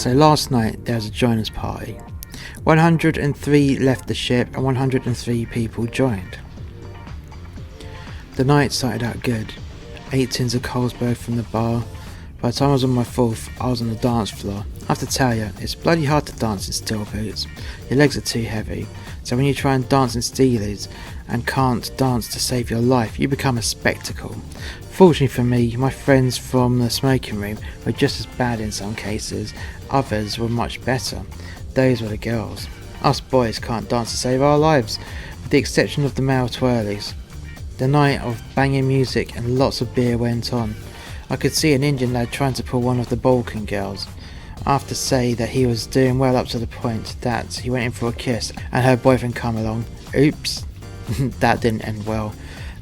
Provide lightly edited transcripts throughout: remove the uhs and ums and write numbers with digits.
So last night there was a joiners party. 103 left the ship and 103 people joined. The night started out good. 8 tins of Carlsberg from the bar. By the time I was on my 4th, I was on the dance floor. I have to tell you, it's bloody hard to dance in steel boots. Your legs are too heavy, so when you try and dance in steelies and can't dance to save your life, you become a spectacle. Fortunately for me, my friends from the smoking room were just as bad in some cases, others were much better. Those were the girls. Us boys can't dance to save our lives, with the exception of the male twirlies. The night of banging music and lots of beer went on. I could see an Indian lad trying to pull one of the Balkan girls. I have to say that he was doing well up to the point that he went in for a kiss and her boyfriend come along. Oops, that didn't end well.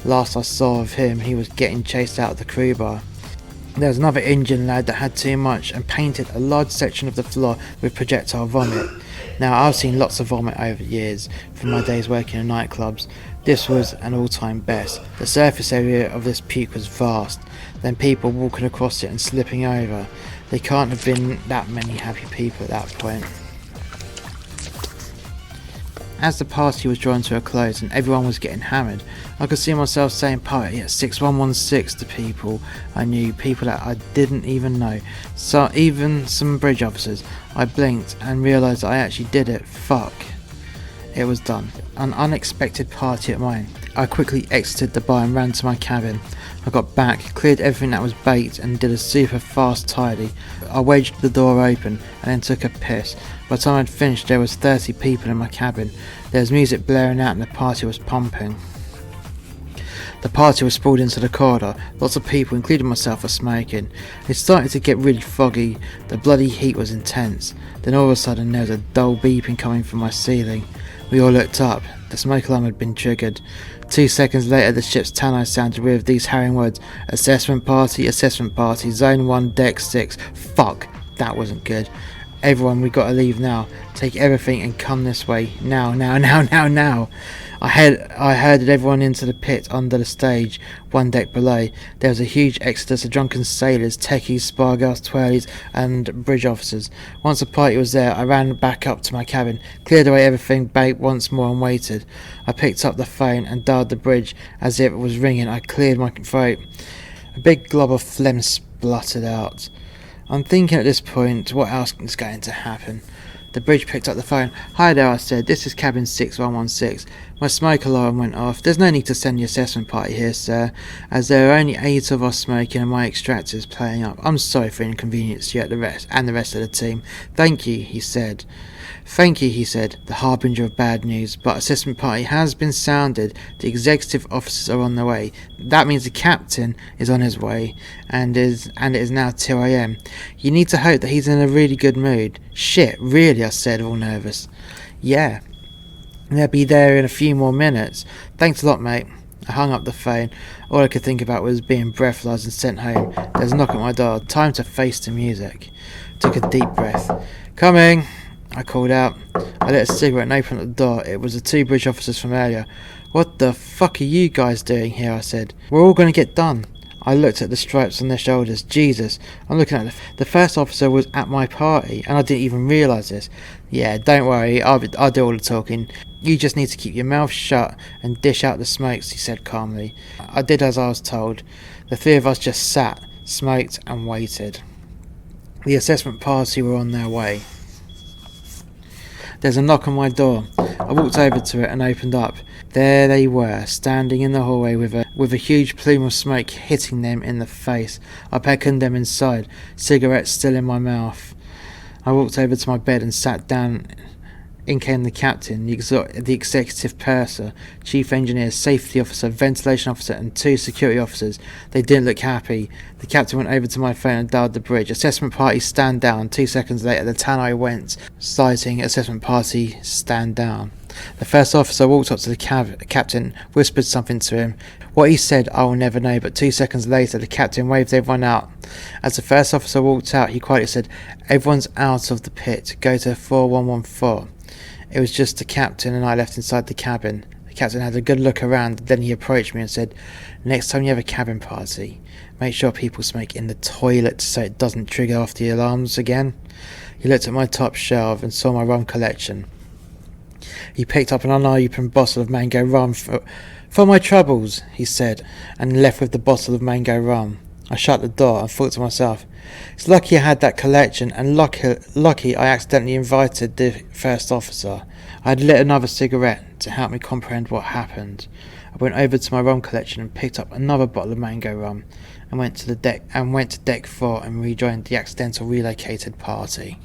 Last I saw of him, he was getting chased out of the crew bar. There was another Indian lad that had too much and painted a large section of the floor with projectile vomit. Now, I've seen lots of vomit over the years from my days working in nightclubs. This was an all-time best. The surface area of this puke was vast, then people walking across it and slipping over. There can't have been that many happy people at that point. As the party was drawing to a close and everyone was getting hammered, I could see myself saying party at 6116 to people I knew, people that I didn't even know, so even some bridge officers. I blinked and realised I actually did it. Fuck. It was done. An unexpected party at mine. I quickly exited the bar and ran to my cabin. I got back, cleared everything that was baked and did a super fast tidy. I wedged the door open and then took a piss. By the time I'd finished there was 30 people in my cabin. There was music blaring out and the party was pumping. The party was sprawled into the corridor. Lots of people, including myself, were smoking. It started to get really foggy. The bloody heat was intense. Then all of a sudden there was a dull beeping coming from my ceiling. We all looked up. The smoke alarm had been triggered. 2 seconds later the ship's tannoy sounded with these harrowing words: assessment party, zone 1, deck 6. Fuck, that wasn't good. Everyone, we gotta leave now. Take everything and come this way. Now. I herded everyone into the pit under the stage, 1 deck below. There was a huge exodus of drunken sailors, techies, spar girls, twirlies and bridge officers. Once the party was there, I ran back up to my cabin, cleared away everything, baked once more and waited. I picked up the phone and dialed the bridge. As it was ringing, I cleared my throat. A big glob of phlegm spluttered out. I'm thinking at this point, what else is going to happen? The bridge picked up the phone. Hi there, I said. This is cabin 6116. My smoke alarm went off. There's no need to send the assessment party here, sir, as there are only 8 of us smoking and my extractor is playing up. I'm sorry for inconvenience you and the rest of the team. Thank you, he said. Thank you, he said, the harbinger of bad news, but assessment party has been sounded. The executive officers are on their way. That means the captain is on his way, and it is now 2 AM. You need to hope that he's in a really good mood. Shit, really, I said, all nervous. Yeah, they'll be there in a few more minutes. Thanks a lot, mate. I hung up the phone. All I could think about was being breathalyzed and sent home. There was a knock at my door. Time to face the music. Took a deep breath. Coming, I called out. I lit a cigarette and opened the door. It was the 2 bridge officers from earlier. What the fuck are you guys doing here? I said. We're all going to get done. I looked at the stripes on their shoulders. Jesus, I'm looking at the first officer was at my party and I didn't even realise this. Yeah, don't worry, I'll do all the talking. You just need to keep your mouth shut and dish out the smokes, he said calmly. I did as I was told. The 3 of us just sat, smoked and waited. The assessment party were on their way. There's a knock on my door. I walked over to it and opened up. There they were, standing in the hallway with a huge plume of smoke hitting them in the face. I beckoned them inside, cigarettes still in my mouth. I walked over to my bed and sat down. In came the captain, the executive purser, chief engineer, safety officer, ventilation officer and 2 security officers. They didn't look happy. The captain went over to my phone and dialed the bridge. Assessment party, stand down. 2 seconds later the tannoy went, citing assessment party, stand down. The first officer walked up to the captain, whispered something to him. What he said I will never know, but 2 seconds later the captain waved everyone out. As the first officer walked out, he quietly said, everyone's out of the pit, go to 4114. It was just the captain and I left inside the cabin. The captain had a good look around, and then he approached me and said, "Next time you have a cabin party, make sure people smoke in the toilet so it doesn't trigger off the alarms again." He looked at my top shelf and saw my rum collection. He picked up an unopened bottle of mango rum. "For my troubles," he said, and left with the bottle of mango rum. I shut the door and thought to myself, it's lucky I had that collection, and lucky I accidentally invited the first officer. I had lit another cigarette to help me comprehend what happened. I went over to my rum collection and picked up another bottle of mango rum, and went to deck 4 and rejoined the accidental relocated party.